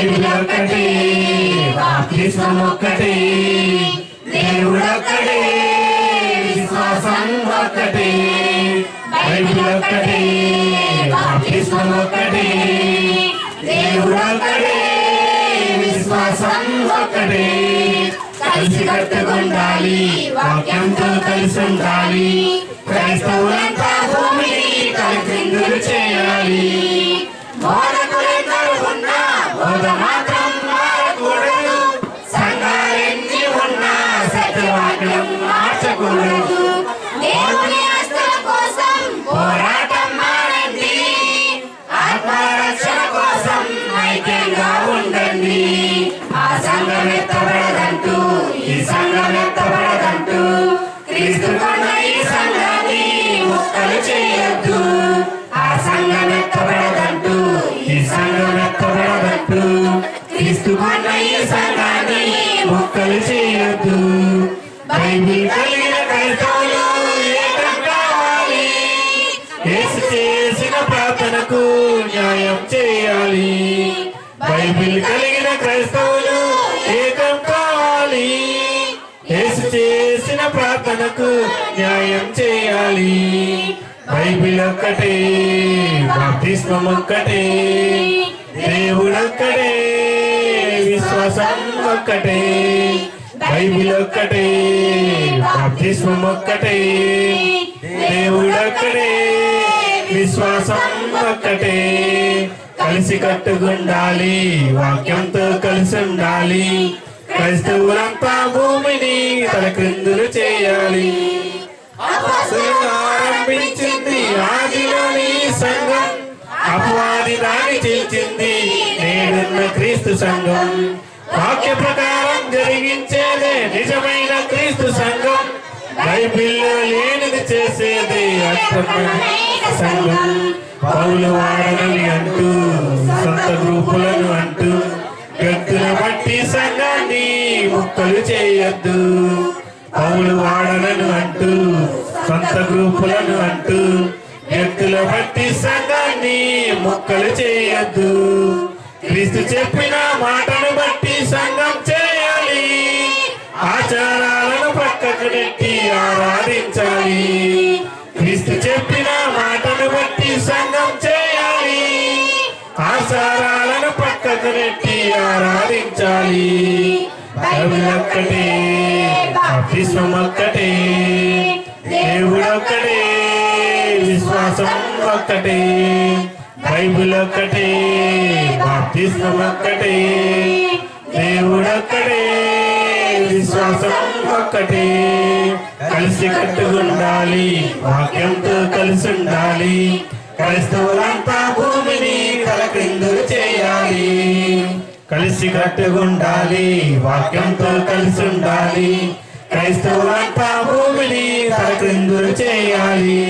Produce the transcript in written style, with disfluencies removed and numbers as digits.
Bible ఒక్కటే, బాప్తిస్మం ఒక్కటే, దేవుడు ఒక్కటే, విశ్వాసం ఒక్కటే. బైబిల్ ఒక్కటే, బాప్తిస్మం ఒక్కటే, దేవుడు ఒక్కటే, విశ్వాసం ఒక్కటే. కలిసి కట్టుకుండాలి, వాక్యంతో కలిసి ఉండాలి. క్రైస్తవులంతా భూమిని కలిపిందులు చేయాలి. బోధకులెందరూ ఉన్నా బోధ మాత్రం మారకూడదు. సంఘాలెన్ని ఉన్నా సత్యవాక్యం మార్చకూడదు. దేవుని ఆస్తుల కోసం పోరాటం మారండి. ఆత్మరక్షణ కోసం ఐక్యంగా ఉండండి. ఆ సంఘం ఎత్తబడదంటూ, ఈ సంఘం ఎత్తబడదంటూ, క్రీస్తు కొన్న ఈ సంఘాన్ని ముక్కలు చేయొద్దు. ఆ సంఘం ఎత్తబడదంటూ, ఈ సంఘం ఎత్తబడదంటూ, క్రీస్తు కొన్న ఈ సంఘాన్ని ముక్కలు చేయొద్దు. బైబిల్ కలిగిన క్రైస్తవులు ఏకం కావాలి. యేసు చేసిన ప్రార్థనకు న్యాయం చేయాలి. బైబిల్ కలిగిన క్రైస్తవులు ఏకం కావాలి. యేసు చేసిన ప్రార్థనకు న్యాయం చేయాలి. బైబిల్ ఒక్కటే, బాప్తిస్మం ఒక్కటే, దేవుడు ఒక్కటే, విశ్వాసం ఒక్కటే. బైబిల్ ఒక్కటే, బాప్తిస్మం ఒక్కటే, దేవుడు ఒక్కటే, విశ్వాసం ఒక్కటే. కలిసి కట్టుకుండాలి, వాక్యంతో కలిసి ఉండాలి. క్రైస్తవులంతా భూమిని తలక్రిందులు చేయాలి. ఆరంభించింది ఆదిలోని సంఘం, అపవాది దాన్ని చీల్చింది నేడున్న క్రీస్తు సంఘం. వాక్య ప్రకారం జరిగించేదే నిజమైన క్రీస్తు సంఘం. బైబిల్లో లేనిది చేసేది అక్రమమైన సంఘం. పౌలు వాడనని అంటూ, సొంత గ్రూపులను అంటూ, వ్యక్తుల బట్టి సంఘాన్ని ముక్కలు చేయొద్దు. పౌలు వాడనను అంటూ, సొంత గ్రూపులను అంటూ, వ్యక్తుల బట్టి సంఘాన్ని ముక్కలు చేయొద్దు. క్రీస్తు చెప్పిన మాటను బట్టి సంఘం చేయాలి. ఆచారాలను పక్కకు నెట్టి ఆరాధించాలి. క్రీస్తు చెప్పిన మాటను బట్టి సంఘం చేయాలి. ఆచారాలను పక్కకు నెట్టి ఆరాధించాలి. బైబిల్ ఒక్కటే, బాప్తిస్మం ఒక్కటే, దేవుడు ఒక్కటే, విశ్వాసం ఒక్కటే. బైబిల్ ఒక్కటే, బాప్తిస్మం ఒక్కటే, దేవుడు ఒక్కటే, విశ్వాసం ఒక్కటే. కలిసి కట్టుకుండాలి, వాక్యంతో కలిసి ఉండాలి. క్రైస్తవులంతా భూమిని తలక్రిందులు చేయాలి. కలిసి కట్టుకుండాలి, వాక్యంతో కలిసి ఉండాలి. క్రైస్తవులంతా భూమిని తలక్రిందులు చేయాలి.